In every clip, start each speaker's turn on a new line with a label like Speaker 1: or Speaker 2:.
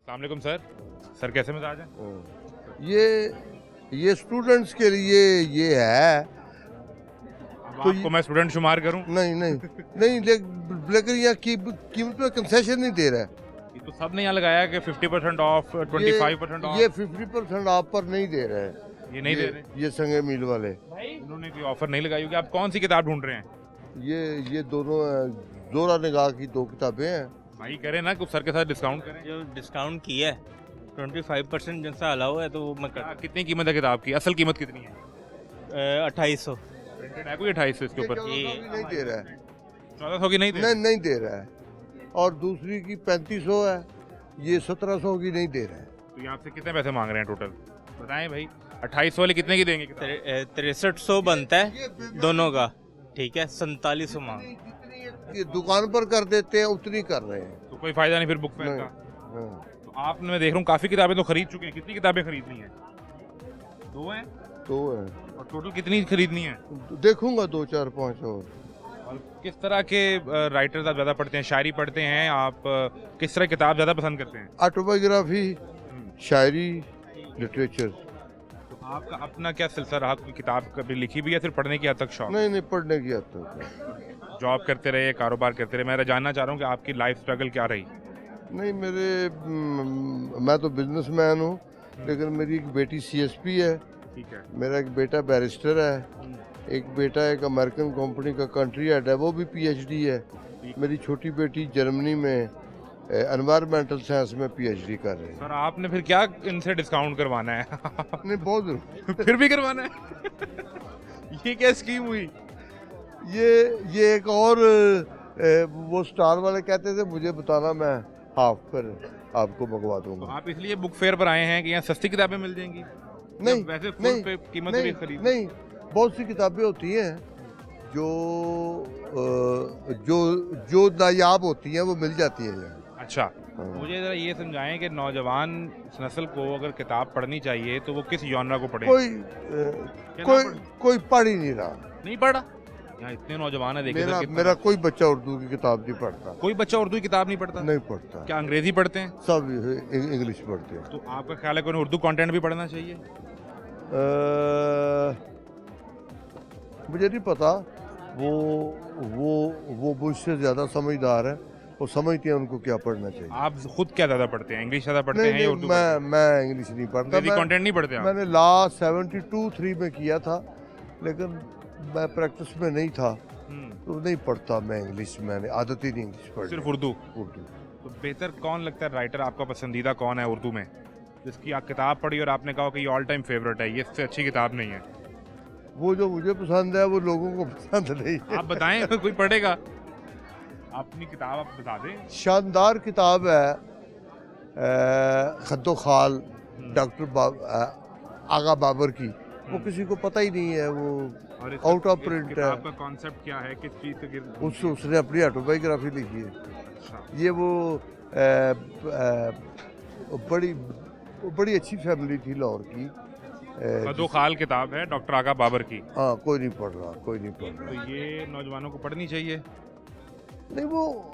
Speaker 1: अस्सलाम वालेकुम सर कैसे मिजाज है?
Speaker 2: ये स्टूडेंट्स के लिए ये है।
Speaker 1: अब
Speaker 2: तो
Speaker 1: आपको मैं स्टूडेंट शुमार करूं?
Speaker 2: नहीं नहीं नहीं, लेकिन यहाँ की कीमत में कंसेशन नहीं दे रहा है।
Speaker 1: ये तो सब ने यहाँ लगाया कि 50% ऑफ, 25%
Speaker 2: ये
Speaker 1: ऑफ।
Speaker 2: 50% आप पर नहीं दे रहे हैं।
Speaker 1: ये नहीं दे रहे,
Speaker 2: ये संगे मील वाले
Speaker 1: उन्होंने कोई ऑफर नहीं लगाई होगी। आप कौन सी किताब ढूंढ रहे हैं?
Speaker 2: ये दोनों जोरा निगाह की 2 किताबें हैं।
Speaker 1: भाई करें ना, कुछ सर के साथ डिस्काउंट करें।
Speaker 3: जो डिस्काउंट किया है 25% जैसा अलाउ है तो वो मैं
Speaker 1: क्या कितनी कीमत है किताब की? असल कीमत कितनी है?
Speaker 3: 2800।
Speaker 1: प्रिंटेड है कोई 2800 इसके ऊपर?
Speaker 2: ये 1400 की नहीं दे रहा है।
Speaker 1: 1400 की नहीं दे
Speaker 2: नहीं नहीं दे रहा है। और दूसरी की 3500 है, ये 1700 की नहीं दे रहा है।
Speaker 1: तो ये आपसे कितने पैसे मांग रहे हैं टोटल? बताएं भाई, 2800 वाले कितने की देंगे किताब?
Speaker 3: 6300 बनता है दोनों का, ठीक है। 4700 मांग।
Speaker 2: जितनी दुकान पर कर देते हैं उतनी कर रहे हैं।
Speaker 1: तो कोई फायदा नहीं फिर बुक फेयर का।
Speaker 2: हाँ।
Speaker 1: तो आप, मैं देख रहा हूँ काफी किताबें तो खरीद चुके हैं। कितनी किताबें खरीदनी है? 2 हैं?
Speaker 2: तो है,
Speaker 1: और टोटल कितनी खरीदनी है?
Speaker 2: देखूंगा 2 4 5
Speaker 1: और किस तरह के राइटर्स आप ज़्यादा पढ़ते हैं? शायरी पढ़ते हैं आप? किस तरह की किताब ज़्यादा पसंद करते हैं?
Speaker 2: ऑटोबायोग्राफी, शायरी, लिटरेचर।
Speaker 1: तो आपका अपना क्या सिलसिला रहा? कोई किताब कभी लिखी भी है, सिर्फ पढ़ने की हद तक शौक?
Speaker 2: नहीं पढ़ने की हद तक।
Speaker 1: जॉब करते रहे, कारोबार करते रहे, मैं जानना चाह रहा हूँ कि आपकी लाइफ स्ट्रगल क्या रही?
Speaker 2: नहीं मैं तो बिजनेसमैन हूँ, लेकिन मेरी एक बेटी CSP है,
Speaker 1: ठीक है।
Speaker 2: मेरा एक बेटा बैरिस्टर है, एक बेटा एक अमेरिकन कंपनी का कंट्री हेड है, वो भी PhD है। मेरी छोटी बेटी जर्मनी में एनवायरमेंटल साइंस में PhD कर रही है।
Speaker 1: सर आपने फिर क्या इनसे डिस्काउंट करवाना है?
Speaker 2: नहीं बहुत जरूर।
Speaker 1: फिर भी करवाना है? ये क्या स्कीम हुई?
Speaker 2: ये एक और वो स्टार वाले कहते थे मुझे बताना, मैं हाफ पर आपको मंगवा
Speaker 1: तो
Speaker 2: दूंगा।
Speaker 1: आप इसलिए बुक फेयर पर आए हैं कि यहाँ सस्ती किताबें मिल जाएंगी?
Speaker 2: नहीं
Speaker 1: वैसे फुल
Speaker 2: नहीं
Speaker 1: पे कीमत
Speaker 2: नहीं,
Speaker 1: भी खरीद?
Speaker 2: नहीं, बहुत सी किताबें होती हैं जो जो नायाब होती हैं, वो मिल जाती हैं यहाँ।
Speaker 1: अच्छा,
Speaker 2: हाँ।
Speaker 1: मुझे जरा ये समझाएं कि नौजवान नस्ल को अगर किताब पढ़नी चाहिए तो वो किस जॉनरा को पढ़े?
Speaker 2: कोई पढ़ ही नहीं रहा।
Speaker 1: नहीं पढ़ा? यहाँ इतने नौजवान है, देखे
Speaker 2: मेरा कोई बच्चा उर्दू की किताब नहीं पढ़ता।
Speaker 1: कोई बच्चा उर्दू की किताब नहीं पढ़ता?
Speaker 2: नहीं पढ़ता।
Speaker 1: क्या अंग्रेजी पढ़ते हैं?
Speaker 2: सब इंग्लिश पढ़ते हैं।
Speaker 1: तो आपका ख्याल है कि उन्हें उर्दू कंटेंट भी पढ़ना चाहिए?
Speaker 2: मुझे नहीं पता, वो मुझसे ज़्यादा समझदार है, वो समझते हैं उनको क्या पढ़ना चाहिए।
Speaker 1: आप खुद क्या ज्यादा पढ़ते हैं? इंग्लिश ज्यादा पढ़ते हैं या उर्दू?
Speaker 2: मैं इंग्लिश नहीं पढ़ता।
Speaker 1: कंटेंट नहीं पढ़ते आप?
Speaker 2: मैंने ला 72-3 में किया था, लेकिन मैं प्रैक्टिस में नहीं था, तो नहीं पढ़ता मैं इंग्लिश। मैंने आदत ही नहीं इंग्लिश पढ़ी,
Speaker 1: सिर्फ उर्दू।
Speaker 2: उर्दू।
Speaker 1: तो बेहतर कौन लगता है राइटर आपका पसंदीदा कौन है उर्दू में, जिसकी आप किताब पढ़ी और आपने कहा कि ये ऑल टाइम फेवरेट है, ये इससे अच्छी किताब नहीं है?
Speaker 2: वो जो मुझे पसंद है वो लोगों को पसंद नहीं है।
Speaker 1: आप बताएं, कोई पढ़ेगा? अपनी किताब आप बता दें।
Speaker 2: शानदार किताब है खद्दो खाल, डॉक्टर आगा बाबर की। वो किसी को पता ही नहीं है, वो
Speaker 1: और
Speaker 2: आउट ऑफ प्रिंट है।
Speaker 1: किताब का कॉन्सेप्ट क्या है? किस चीज का?
Speaker 2: उसने अपनी ऑटोबायोग्राफी लिखी है।
Speaker 1: अच्छा।
Speaker 2: ये वो बड़ी अच्छी फैमिली थी लाहौर की।
Speaker 1: दो खाल किताब है डॉक्टर आगा बाबर की।
Speaker 2: हाँ, कोई नहीं पढ़ रहा।
Speaker 1: तो ये नौजवानों को पढ़नी चाहिए?
Speaker 2: नहीं, वो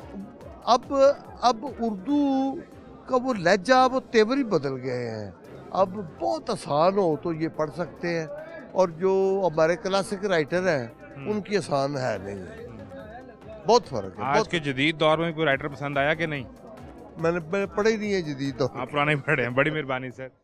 Speaker 2: अब उर्दू का वो लहजा, वो तेवर ही बदल गए हैं। अब बहुत आसान हो तो ये पढ़ सकते हैं, और जो हमारे क्लासिक राइटर हैं उनकी आसान है नहीं। बहुत फर्क है।
Speaker 1: आज के जदीद दौर में कोई राइटर पसंद आया कि नहीं?
Speaker 2: मैंने पढ़े ही नहीं है जदीद।
Speaker 1: आप पुराने पढ़े हैं। बड़ी मेहरबानी सर।